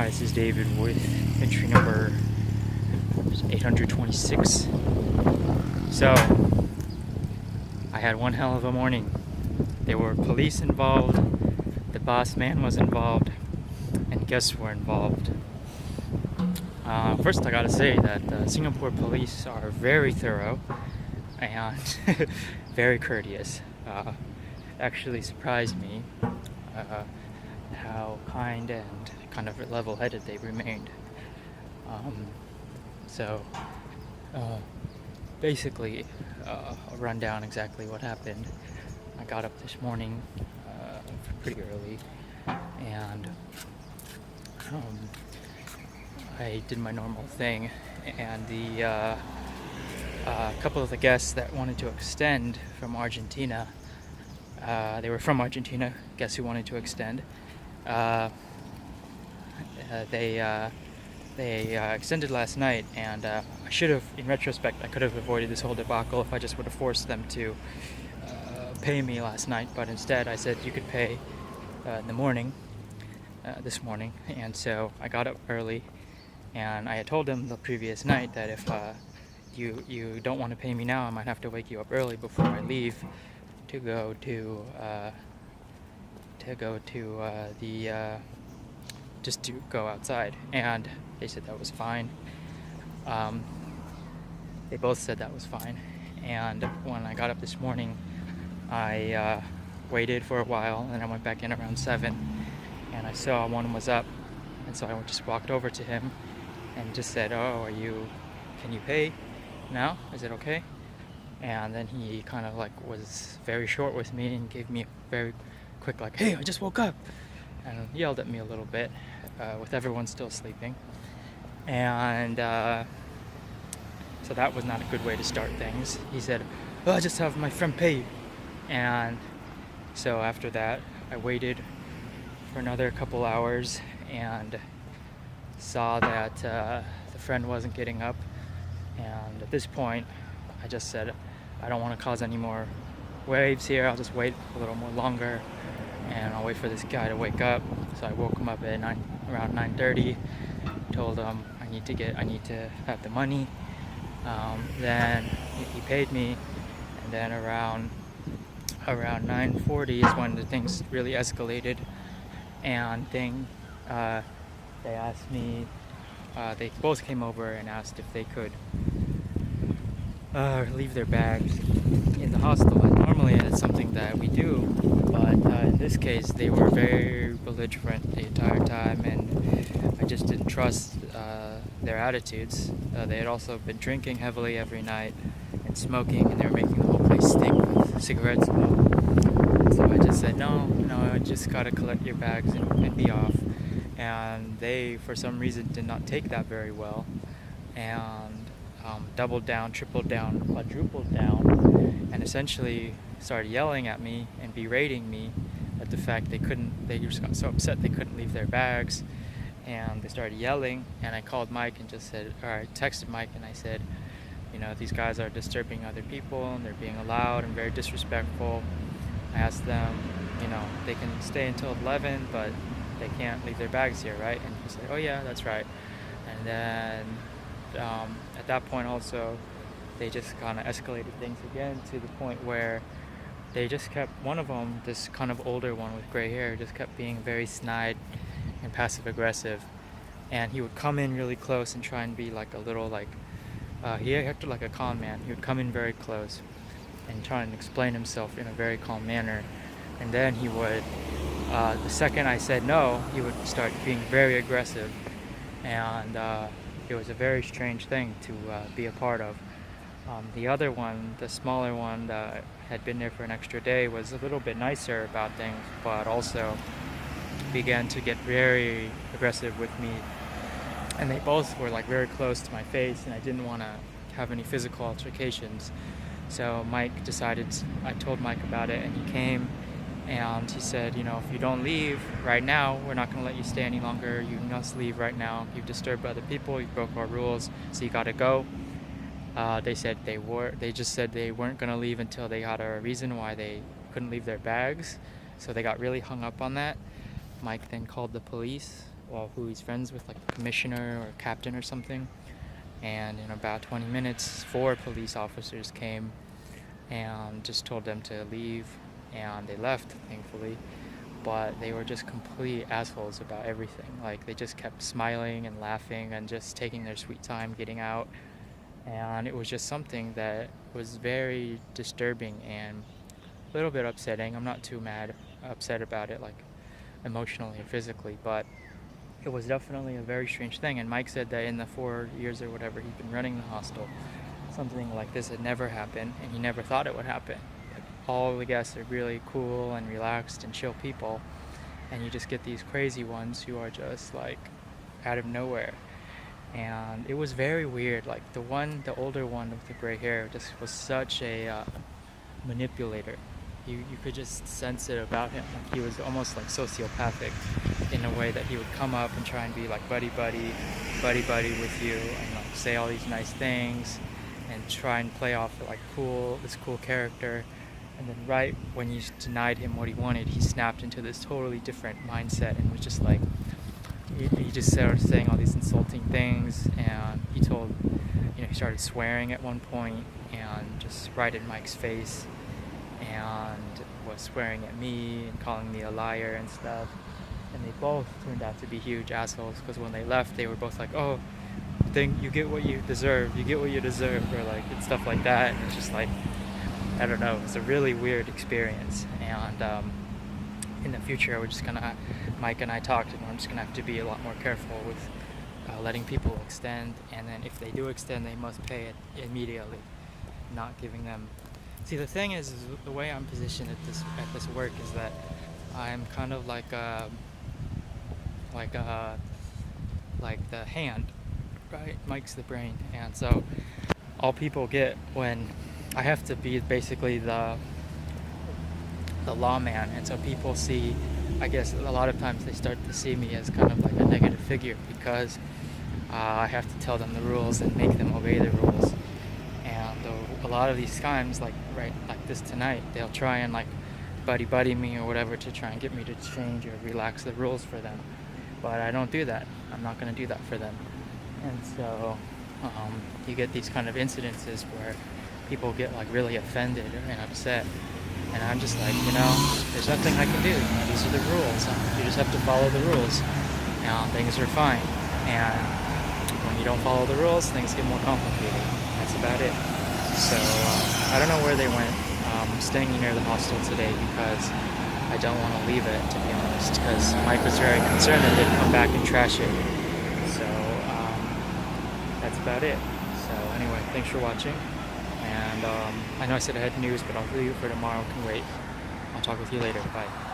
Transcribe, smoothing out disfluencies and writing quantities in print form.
Hi, this is David with entry number 826. So, I had one hell of a morning. There were police involved, the boss man was involved, and guests were involved. First, I gotta say that Singapore police are very thorough and very courteous. Actually surprised me how kind and kind of level-headed they remained. So basically, I'll run down exactly what happened. I got up this morning pretty early, and I did my normal thing, and the couple of the guests that wanted to extend from Argentina, they were from Argentina, guests who wanted to extend, they extended last night, and I should have, in retrospect, I could have avoided this whole debacle if I just would have forced them to pay me last night, but instead I said you could pay in the morning, this morning, and so I got up early, and I had told them the previous night that if you don't want to pay me now, I might have to wake you up early before I leave to go to just to go outside, and they said that was fine. They both said that was fine, and when I got up this morning, I waited for a while, and I went back in around 7, and I saw one was up, and so I just walked over to him and just said, "Oh, can you pay now? Is it okay?" And then he kind of like was very short with me and gave me a very quick like, "Hey, I just woke up," and yelled at me a little bit with everyone still sleeping. And so that was not a good way to start things. He said, "Oh, I'll just have my friend pay you." And so after that, I waited for another couple hours and saw that the friend wasn't getting up. And at this point, I just said, I don't want to cause any more waves here. I'll just wait a little more longer, and I'll wait for this guy to wake up. So I woke him up at around 9:30. Told him I need to have the money. Then he paid me, and then around 9:40 is when the things really escalated. And they asked me. They both came over and asked if they could leave their bags in the hostel. And normally it's something that we do, but in this case they were very belligerent the entire time, and I just didn't trust their attitudes. They had also been drinking heavily every night and smoking, and they were making the whole place stink with cigarette smoke. So I just said, no, I just gotta collect your bags and be off. And they, for some reason, did not take that very well, and doubled down, tripled down, quadrupled down, and essentially started yelling at me and berating me at the fact they just got so upset they couldn't leave their bags, and they started yelling. And I called Mike and just said, or I texted Mike and I said, these guys are disturbing other people and they're being loud and very disrespectful. I asked them, they can stay until 11, but they can't leave their bags here, right? And he said, "Oh yeah, that's right." And then at that point also, they just kind of escalated things again to the point where they just kept, one of them, this kind of older one with gray hair, just kept being very snide and passive aggressive. And he would come in really close and try and be like a little like, he acted like a con man. He would come in very close and try and explain himself in a very calm manner. And then he would, the second I said no, he would start being very aggressive. And it was a very strange thing to be a part of. The other one, the smaller one that had been there for an extra day, was a little bit nicer about things, but also began to get very aggressive with me. And they both were like very close to my face, and I didn't want to have any physical altercations. So I told Mike about it, and he came. And he said, if you don't leave right now, we're not going to let you stay any longer. You must leave right now. You've disturbed other people. You broke our rules, so you got to go. They just said they weren't going to leave until they had a reason why they couldn't leave their bags. So they got really hung up on that. Mike then called the police, well, who he's friends with, like a commissioner or a captain or something. And in about 20 minutes, 4 police officers came and just told them to leave, and they left, thankfully. But they were just complete assholes about everything. Like, they just kept smiling and laughing and just taking their sweet time getting out. And it was just something that was very disturbing and a little bit upsetting. I'm not too upset about it, like emotionally or physically, but it was definitely a very strange thing. And Mike said that in the 4 years or whatever he'd been running the hostel, something like this had never happened, and he never thought it would happen. Like, all the guests are really cool and relaxed and chill people, and you just get these crazy ones who are just like out of nowhere. And it was very weird. Like the older one with the gray hair just was such a manipulator. You could just sense it about him. Like, he was almost like sociopathic in a way that he would come up and try and be like buddy with you, and like say all these nice things and try and play off like this cool character. And then right when you denied him what he wanted, he snapped into this totally different mindset and was just like, he just started saying all these insulting things. And he started swearing at one point, and just right in Mike's face, and was swearing at me and calling me a liar and stuff. And they both turned out to be huge assholes, because when they left, they were both like, oh, you get what you deserve, or like, and stuff like that. And it's just like, I don't know, it's a really weird experience. And in the future, Mike and I talked, and we're just gonna have to be a lot more careful with letting people extend. And then if they do extend, they must pay it immediately, not giving them. See, the thing is the way I'm positioned at this work is that I'm kind of like the hand, right? Mike's the brain, and so all people get when I have to be basically the lawman. And so people see, I guess a lot of times they start to see me as kind of like a negative figure, because I have to tell them the rules and make them obey the rules. And a lot of these times, like this tonight, they'll try and like buddy me or whatever to try and get me to change or relax the rules for them. But I don't do that. I'm not going to do that for them. And so you get these kind of incidences where people get like really offended and upset. And I'm just like, there's nothing I can do. These are the rules. You just have to follow the rules, and things are fine. And when you don't follow the rules, things get more complicated. That's about it. So I don't know where they went. I'm staying near the hostel today because I don't want to leave it, to be honest, because Mike was very concerned that they'd come back and trash it. So that's about it. So anyway, thanks for watching. And I know I said I had news, but I'll leave it for tomorrow. Can wait. I'll talk with you later. Bye.